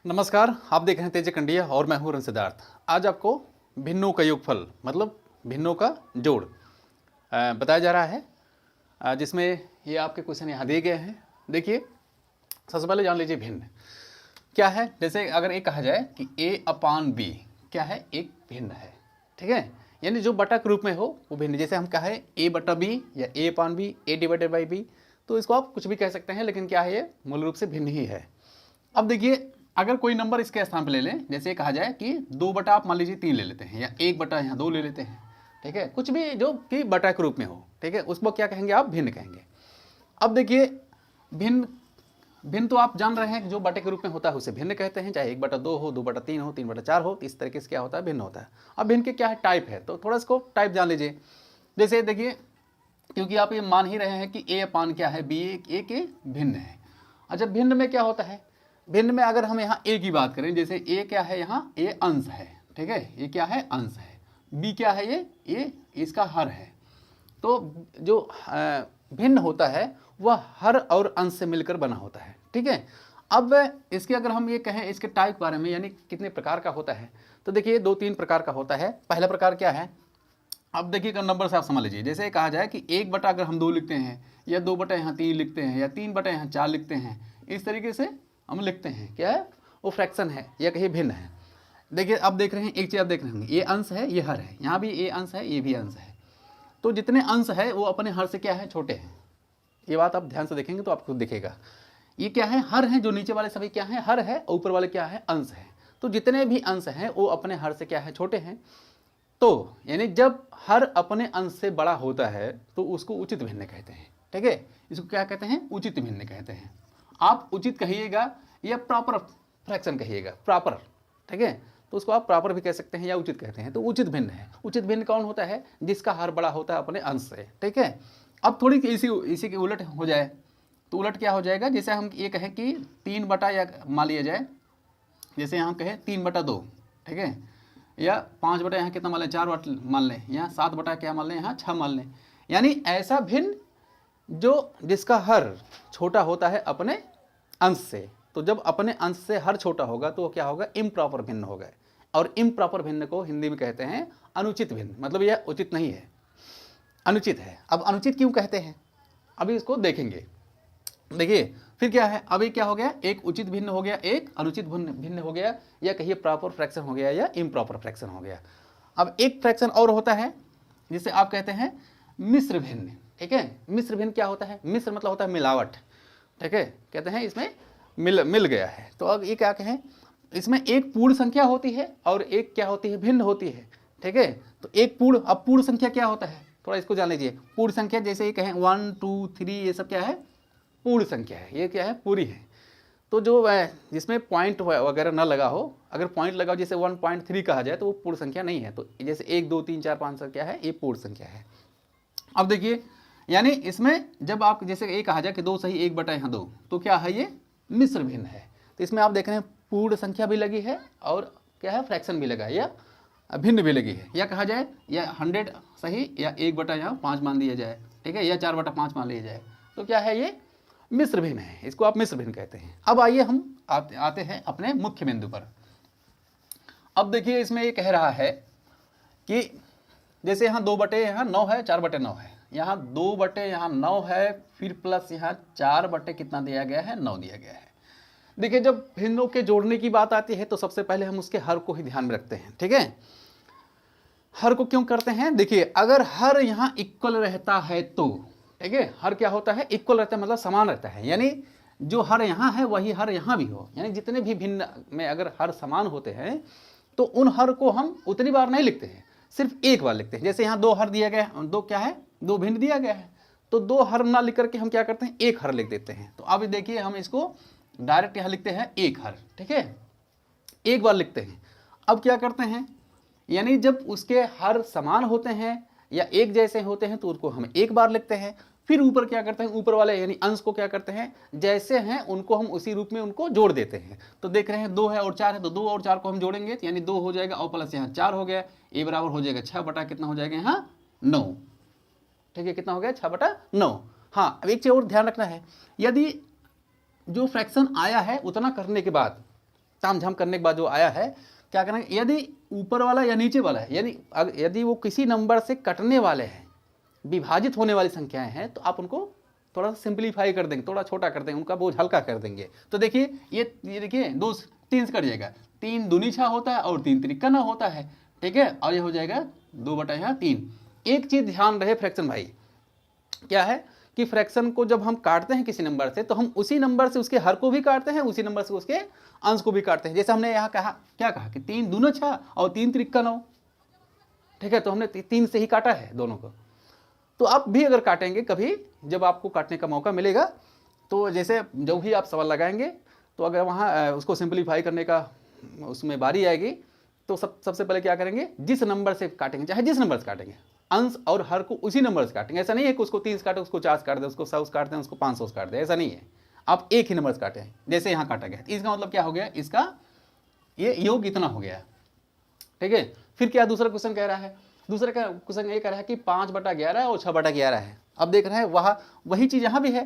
नमस्कार, आप देख रहे हैं तेज कंडिया और मैं हूं सिद्धार्थ। आज आपको भिन्नों का योगफल मतलब भिन्नों का जोड़ बताया जा रहा है, जिसमें ये आपके क्वेश्चन यहाँ दिए गए हैं। देखिए, सबसे पहले जान लीजिए भिन्न क्या है। जैसे अगर ये कहा जाए कि a अपान b क्या है, एक भिन्न है, ठीक है, यानी जो बटा के रूप में हो वो भिन्न। जैसे हम कहें a बटा b या a upon b, a divided by b, तो इसको आप कुछ भी कह सकते हैं, लेकिन क्या है, ये मूल रूप से भिन्न ही है। अब देखिए, अगर कोई नंबर इसके स्थान पर ले लें, जैसे कहा जाए कि 2 बटा आप मान लीजिए 3 ले लेते हैं, या 1 बटा यहाँ 2 ले लेते हैं, ठीक है, कुछ भी जो कि बटा के रूप में हो, ठीक है, उसको क्या कहेंगे आप, भिन्न कहेंगे। अब देखिए, भिन्न तो आप जान रहे हैं कि जो बटे के रूप में होता है उसे भिन्न कहते हैं, चाहे 1 बटा 2 हो, 2 बटा 3 हो, 3 बटा 4 हो, इस तरीके से क्या होता है, भिन्न होता है। अब भिन्न के क्या है, टाइप है, तो थोड़ा इसको टाइप जान लीजिए। जैसे देखिए, क्योंकि आप ये मान ही रहे हैं कि a अपान क्या है, b a के भिन्न है। अच्छा, भिन्न में क्या होता है, भिन्न में अगर हम यहाँ a की बात करें, जैसे a क्या है, यहाँ a अंश है, ठीक है, ये क्या है, अंश है। b क्या है, ये इसका हर है। तो जो भिन्न होता है वह हर और अंश से मिलकर बना होता है, ठीक है। अब इसके अगर हम ये कहें इसके टाइप बारे में, यानी कितने प्रकार का होता है, तो देखिए 2-3 प्रकार का होता है। पहला प्रकार क्या है, अब देखिए नंबर से आप समझ लीजिए। जैसे कहा जाए कि 1 बटा अगर हम 2 लिखते हैं, या 2 बटा यहाँ 3 लिखते हैं, या 3 बटा यहाँ 4 लिखते हैं, इस तरीके से हम लिखते हैं, क्या है वो फ्रैक्शन है या कहीं भिन्न है। देखिए, अब देख रहे हैं एक चीज़ आप देख रहे होंगे, ये अंश है, ये हर है, यहाँ भी ये अंश है, ये भी अंश है। तो जितने अंश है वो अपने हर से क्या है, छोटे हैं। ये बात आप ध्यान से देखेंगे तो आपको दिखेगा। ये क्या है, हर है, जो नीचे वाले सभी क्या है, हर है, और ऊपर वाले क्या है, अंश है। तो जितने भी अंश हैं वो अपने हर से क्या है, छोटे हैं। तो यानी जब हर अपने अंश से बड़ा होता है तो उसको उचित भिन्न कहते हैं, ठीक है। इसको क्या कहते हैं, उचित भिन्न कहते हैं। आप उचित कहिएगा या प्रॉपर फ्रैक्शन कहिएगा, प्रॉपर, ठीक है, तो उसको आप प्रॉपर भी कह सकते हैं या उचित कहते हैं। तो उचित भिन्न है। उचित भिन्न कौन होता है, जिसका हर बड़ा होता है अपने अंश से, ठीक है। अब थोड़ी इसी के उलट हो जाए तो उलट क्या हो जाएगा, जैसे हम ये कहें कि 3 बटा, या मान लिया जाए, जैसे यहाँ कहें 3 बटा 2, ठीक है, या 5 बटा यहाँ कितना मान लें, 4 मान लें, यहाँ 7 बटा क्या मान लें, यहाँ 6 मान लें। यानी ऐसा भिन्न जो जिसका हर छोटा होता है अपने अंश से। तो जब अपने अंश से हर छोटा होगा तो वो क्या होगा, इम्प्रॉपर भिन्न होगा। और इम्प्रॉपर भिन्न को हिंदी में कहते हैं अनुचित भिन्न, मतलब यह उचित नहीं है, अनुचित है। अब अनुचित क्यों कहते हैं, अभी इसको देखेंगे। देखिए फिर क्या है, अभी क्या हो गया, एक उचित भिन्न हो गया, एक अनुचित भिन्न हो गया, या कहिए प्रॉपर फ्रैक्शन हो गया, या इम्प्रॉपर फ्रैक्शन हो गया। अब एक फ्रैक्शन और होता है जिसे आप कहते हैं मिश्र भिन्न, ठीक है। मिश्र भिन्न क्या होता है, मिश्र मतलब होता है मिलावट, ठीक है, कहते हैं इसमें मिल गया है। तो अब ये क्या कहें, इसमें एक पूर्ण संख्या होती है और एक क्या होती है, भिन्न होती है, ठीक है। तो एक पूर्ण, अब पूर्ण संख्या क्या होता है, थोड़ा इसको जान लीजिए। पूर्ण संख्या जैसे ये कहें 1 2 3, ये सब क्या है, पूर्ण संख्या है, ये क्या है, पूरी है। तो जो जिसमें पॉइंट वगैरह ना लगा हो, अगर पॉइंट लगा हो जैसे 1.3 कहा जाए तो वो पूर्ण संख्या नहीं है। तो जैसे 1 2 3 4 5 क्या है, ये पूर्ण संख्या है। अब देखिए, यानी इसमें जब आप जैसे ये कहा जाए कि 2 सही 1 बटा यहाँ 2, तो क्या है, ये मिश्र भिन्न है। तो इसमें आप देख रहे हैं पूर्ण संख्या भी लगी है और क्या है, फ्रैक्शन भी लगा है, या भिन्न भी लगी है। या कहा जाए या 100 सही, या 1 बटा यहाँ 5 मान लिया जाए, ठीक है, या 4 बटा 5 मान लिया जाए, तो क्या है, ये मिश्र भिन्न है। इसको आप मिश्र भिन्न कहते हैं। अब आइए हम आते हैं अपने मुख्य बिंदु पर। अब देखिए, इसमें ये कह रहा है कि जैसे यहाँ 2 बटे यहाँ 9 है, 4 बटे 9 है, यहाँ 2 बटे यहाँ 9 है, फिर प्लस यहाँ 4 बटे कितना दिया गया है, 9 दिया गया है। देखिए, जब भिन्नों के जोड़ने की बात आती है तो सबसे पहले हम उसके हर को ही ध्यान में रखते हैं, ठीक है। हर को क्यों करते हैं, देखिए अगर हर यहाँ इक्वल रहता है तो, ठीक है, हर क्या होता है, इक्वल रहता है, मतलब समान रहता है। यानी जो हर यहाँ है वही हर यहाँ भी हो, यानी जितने भी भिन्न में अगर हर समान होते हैं तो उन हर को हम उतनी बार नहीं लिखते हैं, सिर्फ एक बार लिखते हैं। जैसे यहाँ 2 हर दिया गया है, 2 क्या है, 2 भिन्न दिया गया है, तो 2 हर ना लिख करके हम क्या करते हैं, एक हर लिख देते हैं। तो अब देखिए, हम इसको डायरेक्ट यहाँ लिखते हैं एक हर, ठीक है, एक बार लिखते हैं। अब क्या करते हैं, यानी जब उसके हर समान होते हैं या एक जैसे होते हैं तो उसको हम एक बार लिखते हैं। फिर ऊपर क्या करते हैं, ऊपर वाले यानी अंश को क्या करते हैं, जैसे हैं उनको हम उसी रूप में उनको जोड़ देते हैं। तो देख रहे हैं 2 है और 4 है, तो 2 और 4 को हम जोड़ेंगे, यानी 2 हो जाएगा और प्लस यहाँ 4 हो गया, ए बराबर हो जाएगा 6 बटा कितना हो जाएगा यहाँ 9, ठीक है, कितना हो गया 6 बटा 9। हाँ, अब एक चीज और ध्यान रखना है, यदि जो फ्रैक्शन आया है उतना करने के बाद तामझाम करने के बाद जो आया है, क्या करेंगे, यदि ऊपर वाला या नीचे वाला है, यदि वो किसी नंबर से कटने वाले हैं, विभाजित होने वाली संख्याएं हैं, तो आप उनको थोड़ा सा सिंप्लीफाई कर देंगे, थोड़ा छोटा कर देंगे, उनका बोझ हल्का कर देंगे। तो देखिए ये देखिए 2 3 से कट जाएगा, 3 दूनी 6 होता है और 3 त्रिका 9 होता है, ठीक है। और ये हो जाएगा 2/3। एक चीज़ ध्यान रहे फ्रैक्शन भाई, क्या है कि फ्रैक्शन को जब हम काटते हैं किसी नंबर से, तो हम उसी नंबर से उसके हर को भी काटते हैं, उसी नंबर से उसके अंश को भी काटते हैं। जैसे हमने यहाँ कहा, क्या कहा कि 3 दूना 6 और 3 त्रिका 9, ठीक है। तो हमने 3 से ही काटा है दोनों को। तो आप भी अगर काटेंगे कभी, जब आपको काटने का मौका मिलेगा, तो जैसे जब भी आप सवाल लगाएंगे, तो अगर वहाँ उसको सिंप्लीफाई करने का उसमें बारी आएगी, तो सबसे पहले क्या करेंगे, जिस नंबर से काटेंगे, चाहे जिस नंबर से काटेंगे, अंश और हर को उसी नंबर से काटेंगे। ऐसा नहीं है कि उसको 3 से काटे, उसको 4 से काट दे, उसको 100 से काट दें, उसको 500 से काट दे, ऐसा नहीं है। आप एक ही नंबर से काटे हैं, जैसे यहाँ काटा गया। इसका मतलब क्या हो गया, इसका ये योग इतना हो गया, ठीक है। फिर क्या दूसरा क्वेश्चन कह रहा है, दूसरे का क्वेश्चन ये कह रहा है कि 5/11 और 6/11 है। अब देख रहे हैं वही चीज़ यहाँ भी है।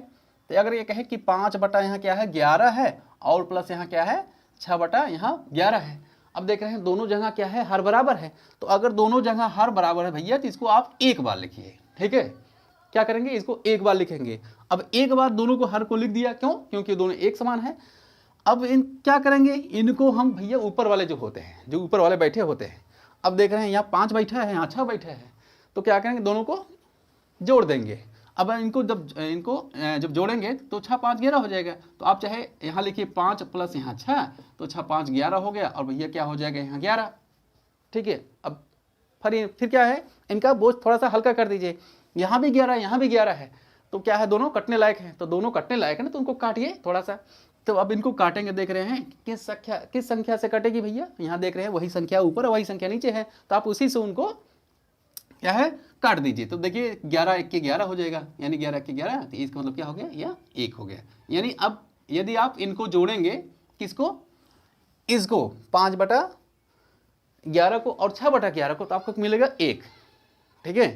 तो अगर ये कहे कि 5 बटा यहाँ क्या है 11 है, और प्लस यहाँ क्या है 6/11 है। अब देख रहे हैं दोनों जगह क्या है, हर बराबर है। तो अगर दोनों जगह हर बराबर है भैया, तो इसको आप एक बार लिखिए, ठीक है। क्या करेंगे, इसको एक बार लिखेंगे। अब एक बार दोनों को हर को लिख दिया, क्यों, क्योंकि दोनों एक समान है। अब क्या करेंगे, इनको हम भैया ऊपर वाले जो होते हैं, जो ऊपर वाले बैठे होते हैं, अब देख रहे हैं यहाँ 5 बैठा है, यहाँ 6 बैठा है, तो क्या करेंगे, दोनों को जोड़ देंगे। अब इनको जब जोड़ेंगे तो 6 5 11 हो जाएगा। तो आप चाहे यहाँ लिखिए 5 प्लस यहाँ 6, तो 6 5 11 हो गया, और भैया क्या हो जाएगा यहाँ 11, ठीक है। अब फिर क्या है, इनका बोझ थोड़ा सा हल्का कर दीजिए, यहाँ भी 11 यहाँ भी 11 है, तो क्या है, दोनों कटने लायक हैं। तो दोनों कटने लायक है ना, तो उनको काटिए थोड़ा सा। तो अब इनको काटेंगे, देख रहे हैं किस संख्या से कटेगी भैया, यहाँ देख रहे हैं वही संख्या ऊपर है, वही संख्या नीचे है, तो आप उसी से उनको क्या है काट दीजिए। तो देखिए 11 1 के 11 हो जाएगा, यानी 11 1 के 11, तो इसका मतलब क्या हो गया, यह 1 हो गया। यानी अब यदि आप इनको जोड़ेंगे, किसको, इसको 5/11 को और 6/11 को, तो आपको मिलेगा 1, ठीक है।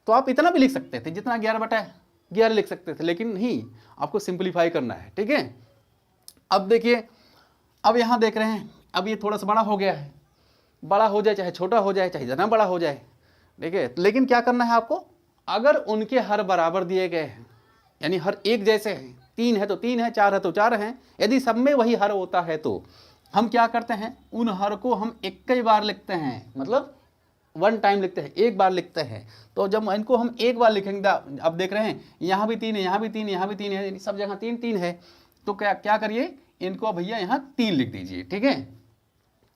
तो आप इतना भी लिख सकते थे, जितना 11/11 लिख सकते थे, लेकिन नहीं, आपको सिंप्लीफाई करना है, ठीक है। अब देखिए, अब यहाँ देख रहे हैं, अब ये थोड़ा सा बड़ा हो गया है, बड़ा हो जाए चाहे छोटा हो जाए, चाहे जितना बड़ा हो जाए, ठीक है। लेकिन क्या करना है आपको, अगर उनके हर बराबर दिए गए हैं, यानी हर एक जैसे हैं, 3 है तो 3 है, 4 है तो 4 हैं, यदि सब में वही हर होता है, तो हम क्या करते हैं, उन हर को हम एक कई बार लिखते हैं, मतलब 1 टाइम लिखते हैं, एक बार लिखते हैं। तो जब इनको हम एक बार लिखेंगे, अब देख रहे हैं यहाँ भी 3 है, यहाँ भी 3 है, यहाँ भी 3 है, सब जगह 3 3 है, तो क्या करिए, इनको भैया यहाँ 3 लिख दीजिए, ठीक है।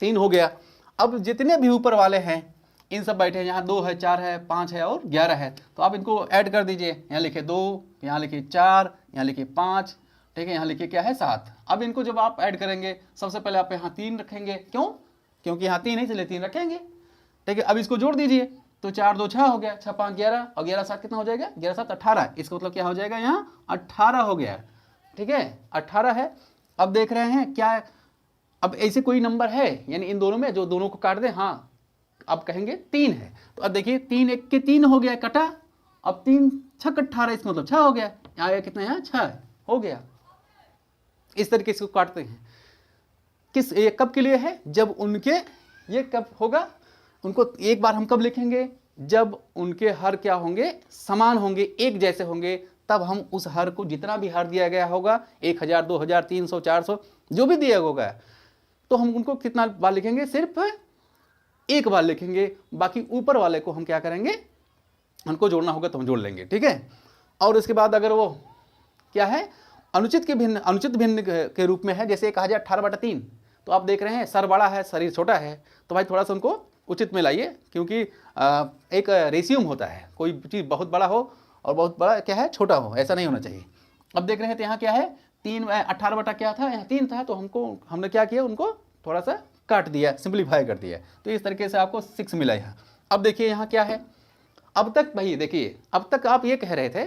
3 हो गया। अब जितने भी ऊपर वाले हैं, इन सब बैठे हैं, यहाँ 2 है, 4 है, 5 है और 11 है, तो आप इनको ऐड कर दीजिए। यहाँ लिखे 2, यहाँ लिखे 4, यहाँ लिखे 5, ठीक है, यहाँ लिखे क्या है 7। अब इनको जब आप ऐड करेंगे, सबसे पहले आप यहाँ 3 रखेंगे, क्यों, क्योंकि यहाँ 3 है, इसलिए 3 रखेंगे, ठीक है। अब इसको जोड़ दीजिए, तो 4 2 6 हो गया, 6 5 11, और 11 7 कितना हो जाएगा, 11 7 18। इसका मतलब क्या हो जाएगा, यहाँ 18 हो गया, ठीक है, 18 है। अब देख रहे हैं क्या, अब ऐसे कोई नंबर है, यानी इन दोनों में जो दोनों को काट दें, हाँ, अब कहेंगे 3 है, तो अब देखिए 3 1 के 3 हो गया, कटा। अब 3 6 18, इसका मतलब 6 हो गया, यहाँ आया कितना, यहाँ 6 हो गया। इस तरीके से काटते हैं। ये कब के लिए है, जब उनके, ये कब होगा, उनको एक बार हम कब लिखेंगे, जब उनके हर क्या होंगे, समान होंगे, एक जैसे होंगे, तब हम उस हर को, जितना भी हर दिया गया होगा, 1000 2000 300 400 जो भी दिया होगा, तो हम उनको कितना बार लिखेंगे, सिर्फ एक बार लिखेंगे। बाकी ऊपर वाले को हम क्या करेंगे, उनको जोड़ना होगा तो हम जोड़ लेंगे, ठीक है। और उसके बाद अगर वो क्या है, अनुचित भिन्न के रूप में है, जैसे कहा जाए 18/3, तो आप देख रहे हैं सर बड़ा है, शरीर छोटा है, तो भाई थोड़ा सा उनको उचित में लाइए, क्योंकि एक रेशियम होता है, कोई चीज़ बहुत बड़ा हो और बहुत बड़ा क्या है छोटा हो, ऐसा नहीं होना चाहिए। अब देख रहे हैं तो यहाँ क्या है, 18 क्या था, यहाँ 3 था, तो हमने क्या किया, उनको थोड़ा सा काट दिया, सिंप्लीफाई कर दिया, तो इस तरीके से आपको 6 मिला यहाँ। अब देखिए यहाँ क्या है, अब तक भाई देखिए, अब तक आप ये कह रहे थे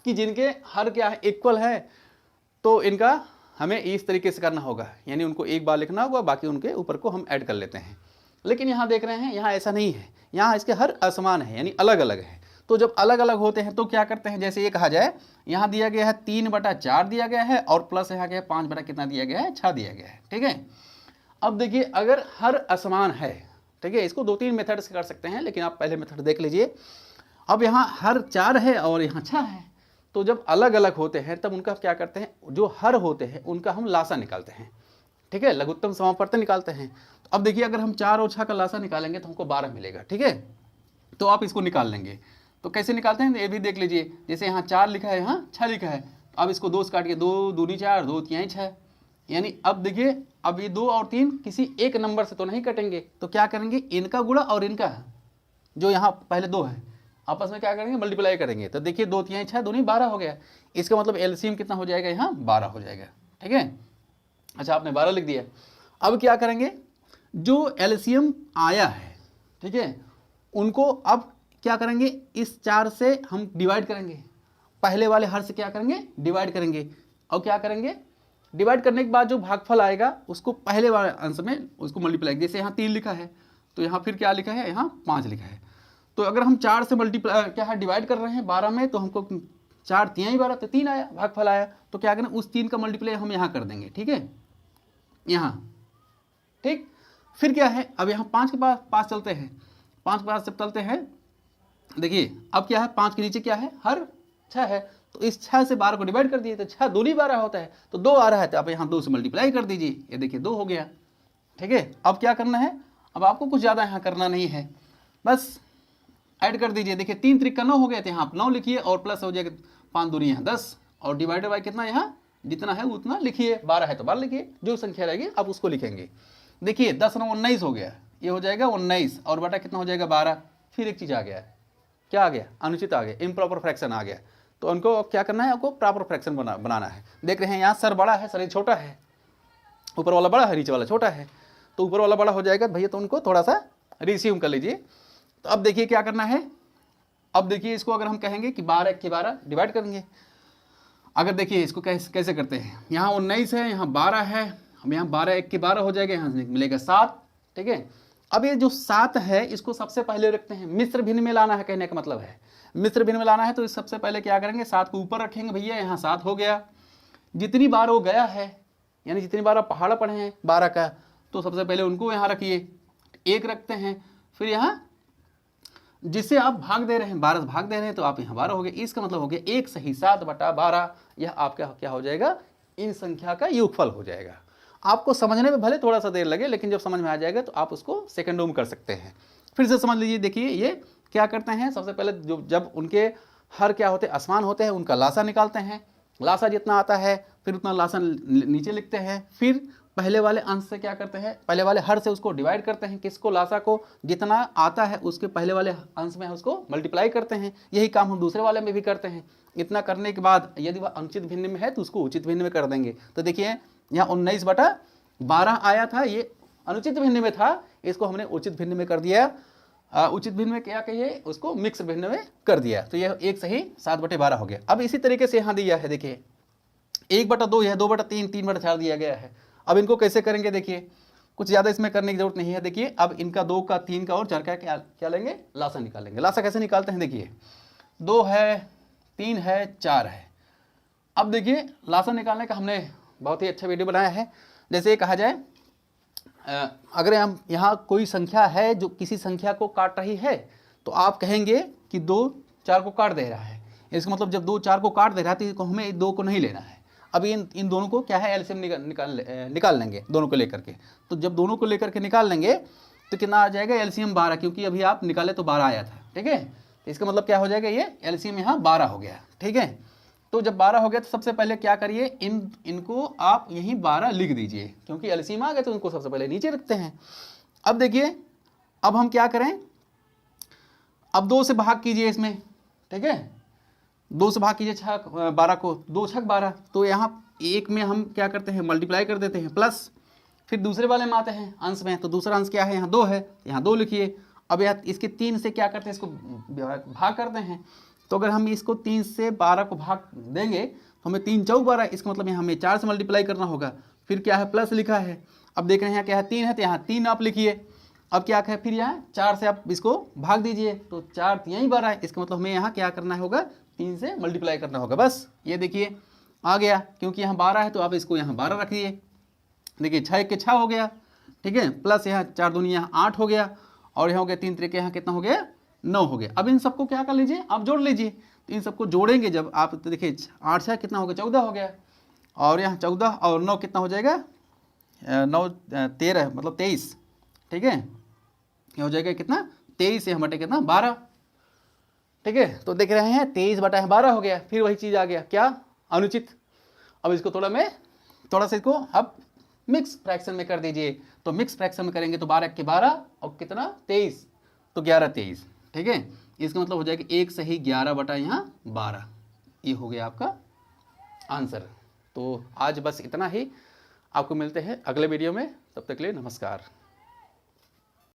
कि जिनके हर क्या है इक्वल है, तो इनका हमें इस तरीके से करना होगा, यानी उनको एक बार लिखना होगा, बाकी उनके ऊपर को हम ऐड कर लेते हैं। लेकिन यहाँ देख रहे हैं, यहाँ ऐसा नहीं है, यहाँ इसके हर असमान है, यानी अलग अलग है। तो जब अलग अलग होते हैं तो क्या करते हैं, जैसे ये कहा जाए यहाँ दिया गया है 3/4 दिया गया है और प्लस यहाँ गया 5 बटा कितना दिया गया है, 6 दिया गया है। ठीक है, अब देखिए अगर हर असमान है, ठीक है, इसको 2-3 मेथड से कर सकते हैं, लेकिन आप पहले मेथड देख लीजिए। अब यहाँ हर 4 है और यहाँ 6 है, तो जब अलग अलग होते हैं तब उनका क्या करते हैं, जो हर होते हैं उनका हम लासा निकालते हैं। ठीक है, लघुत्तम समापवर्त निकालते हैं। तो अब देखिए अगर हम 4 और 6 का लासा निकालेंगे तो हमको 12 मिलेगा। ठीक है, तो आप इसको निकाल लेंगे। तो कैसे निकालते हैं ये भी देख लीजिए। जैसे यहाँ 4 लिखा है, यहाँ 6 लिखा है, अब इसको 2 से काट के 2 दूनी 4, 2 तिहाई 6, यानी अब देखिए अब ये 2 और 3 किसी एक नंबर से तो नहीं कटेंगे, तो क्या करेंगे, इनका गुणा और इनका जो यहाँ पहले 2 है आपस में क्या करेंगे, मल्टीप्लाई करेंगे। तो देखिए 2 तिहाई 6, 2 12 हो गया। इसका मतलब एलसीएम कितना हो जाएगा, यहाँ 12 हो जाएगा। ठीक है, अच्छा आपने 12 लिख दिया। अब क्या करेंगे, जो एलसीएम आया है, ठीक है, उनको अब क्या करेंगे, इस 4 से हम डिवाइड करेंगे, पहले वाले हर से क्या करेंगे, डिवाइड करेंगे। और क्या करेंगे, डिवाइड करने के बाद जो भागफल आएगा उसको पहले वाले अंश में उसको मल्टीप्लाई, जैसे यहाँ 3 लिखा है तो यहाँ फिर क्या लिखा है, यहाँ 5 लिखा है। तो अगर हम 4 से मल्टीप्लाई क्या है, डिवाइड कर रहे हैं 12 में, तो हमको 4 तिहाई 12, तो 3 आया, भागफल आया, तो क्या करें, उस 3 का मल्टीप्लाई हम यहाँ कर देंगे। ठीक है, यहाँ ठीक, फिर क्या है, अब यहाँ 5 के पास चलते हैं। 5 के पास जब चलते हैं, देखिए अब क्या है, 5 के नीचे क्या है, हर 6 है, तो इस 6 से 12 को डिवाइड कर दिए, तो 6 दूनी 12 होता है, तो 2 आ रहा है, तो आप यहाँ 2 से मल्टीप्लाई कर दीजिए, ये देखिए 2 हो गया। ठीक है, अब क्या करना है, अब आपको कुछ ज़्यादा यहाँ करना नहीं है, बस ऐड कर दीजिए। देखिए 3 त्रिक का 9 हो गया, तो यहाँ आप 9 लिखिए और प्लस हो जाएगा 5 दूनी यहाँ 10 और डिवाइडेड बाय कितना, यहाँ जितना है उतना लिखिए, 12 है तो 12 लिखिए, जो संख्या रहेगी आप उसको लिखेंगे। देखिए 10 9 19 हो गया, ये हो जाएगा 19 और बटा कितना हो जाएगा 12। फिर एक चीज़ आ गया, क्या आ गया, अनुचित आ गया, इम्प्रॉपर फ्रैक्शन आ गया। तो उनको क्या करना है, आपको प्रॉपर फ्रैक्शन बनाना है। देख रहे हैं यहाँ सर बड़ा है, सर छोटा है, ऊपर वाला बड़ा है, नीचे वाला छोटा है, तो ऊपर वाला बड़ा हो जाएगा भैया, तो उनको थोड़ा सा रिसीव कर लीजिए। तो अब देखिए क्या करना है, अब देखिए इसको अगर हम कहेंगे कि 12 1 के 12 डिवाइड करेंगे, अगर देखिए इसको कैसे करते हैं, यहाँ 19 है, यहाँ 12 है, हम यहाँ 12 1 के 12 हो जाएगा, यहाँ मिलेगा 7। ठीक है, अब ये जो 7 है इसको सबसे पहले रखते हैं, मिश्र भिन्न में लाना है, कहने का मतलब है मिश्र भिन्न में लाना है। तो इस सबसे पहले क्या करेंगे, 7 को ऊपर रखेंगे भैया, यहाँ 7 हो गया। जितनी बार वो गया है, यानी जितनी बार आप पहाड़ा पढ़े हैं 12 का, तो सबसे पहले उनको यहाँ रखिए, 1 रखते हैं, फिर यहाँ जिससे आप भाग दे रहे हैं 12 भाग दे रहे हैं, तो आप यहाँ 12 हो गए। इसका मतलब हो गया 1 सही 7/12, यह आपका क्या हो जाएगा, इन संख्या का योगफल हो जाएगा। आपको समझने में भले थोड़ा सा देर लगे, लेकिन जब समझ में आ जाएगा तो आप उसको सेकंडों में कर सकते हैं। फिर से समझ लीजिए, देखिए ये क्या करते हैं, सबसे पहले जब उनके हर क्या होते हैं, असमान होते हैं, उनका लासा निकालते हैं, लासा जितना आता है फिर उतना लासा नीचे लिखते हैं, फिर पहले वाले अंश से क्या करते हैं, पहले वाले हर से उसको डिवाइड करते हैं, किसको, लासा को, जितना आता है उसके पहले वाले अंश में उसको मल्टीप्लाई करते हैं। यही काम हम दूसरे वाले में भी करते हैं। इतना करने के बाद यदि वह अनुचित भिन्न में है तो उसको उचित भिन्न में कर देंगे। तो देखिए यहाँ 19/12 आया था, ये अनुचित भिन्न में था, इसको हमने उचित भिन्न में कर दिया। उचित भिन्न में क्या कहिए, उसको मिक्स भिन्न में कर दिया, तो यह 1 सही 7/12 हो गया। अब इसी तरीके से यहाँ दिया है, देखिए 1/2 है, 2/3, 3/4 दिया गया है। अब इनको कैसे करेंगे, देखिए कुछ ज़्यादा इसमें करने की जरूरत नहीं है। देखिए अब इनका 2 का 3 का और 4 का क्या लेंगे, लासा निकालेंगे। लासा कैसे निकालते हैं, देखिए 2 है, 3 है, 4 है। अब देखिए लासा निकालने का हमने बहुत ही अच्छा वीडियो बनाया है। जैसे कहा जाए, अगर हम यहाँ कोई संख्या है जो किसी संख्या को काट रही है, तो आप कहेंगे कि 2 4 को काट दे रहा है। इसका मतलब जब 2 4 को काट दे रहा है तो हमें 2 को नहीं लेना है। अब इन दोनों को क्या है, एलसीएम निकाल लेंगे दोनों को लेकर के। तो जब दोनों को लेकर के निकाल लेंगे तो कितना आ जाएगा, एलसीएम 12, क्योंकि अभी आप निकाले तो 12 आया था। ठीक है, तो इसका मतलब क्या हो जाएगा, ये एलसीएम यहाँ 12 हो गया। ठीक है, तो जब 12 हो गया तो सबसे पहले क्या करिए, इनको आप यहीं 12 लिख दीजिए, क्योंकि एलसीएम आ गया तो इनको सबसे पहले नीचे रखते हैं। अब देखिए अब हम क्या करें, अब 2 से भाग कीजिए इसमें। ठीक है, 2 से भाग कीजिए 12 को, 2 6 12, तो यहाँ 1 में हम क्या करते हैं, मल्टीप्लाई कर देते हैं, प्लस फिर दूसरे वाले में आते हैं अंश में, तो दूसरा अंश क्या है, यहाँ 2 है, यहाँ 2 लिखिए। अब यहाँ इसके 3 से क्या करते हैं, इसको भाग करते हैं। तो अगर हम इसको 3 से 12 को भाग देंगे तो हमें 3 4 12, इसका मतलब यहाँ हमें 4 से मल्टीप्लाई करना होगा। फिर क्या है, प्लस लिखा है। अब देख रहे हैं यहाँ क्या है, 3 है, तो यहाँ 3 आप लिखिए। अब क्या है, फिर यहाँ 4 से आप इसको भाग दीजिए, तो 4 तिहाई 12 है, इसका मतलब हमें यहाँ क्या करना होगा, 3 से मल्टीप्लाई करना होगा। बस ये देखिए आ गया, क्योंकि यहाँ 12 है तो आप इसको यहाँ 12 रख दिए। देखिए 6 के 6 हो गया, ठीक है, प्लस यहाँ 4 दूनी यहाँ 8 हो गया, और यहाँ हो गया 3 त्रिके यहाँ कितना हो गया, 9 हो गया। अब इन सबको क्या कर लीजिए, आप जोड़ लीजिए। तो इन सबको जोड़ेंगे जब आप, तो देखिए 8 से कितना हो गया, 14 हो गया, और यहाँ 14 और 9 कितना हो जाएगा, 9 13 मतलब 23, ठीक है, ये हो जाएगा कितना, 23 से हम बटे कितना 12, ठीक है। तो देख रहे हैं 23 बटा 12 हो गया। फिर वही चीज़ आ गया, क्या, अनुचित। अब इसको थोड़ा सा इसको अब मिक्स फ्रैक्शन में कर दीजिए। तो मिक्स फ्रैक्शन में करेंगे तो 12 के 12 और कितना 23, तो 11 23, ठीक है। इसका मतलब हो जाएगा 1 सही 11 बटा यहाँ 12, ये हो गया आपका आंसर। तो आज बस इतना ही, आपको मिलते हैं अगले वीडियो में, तब तक के लिए नमस्कार।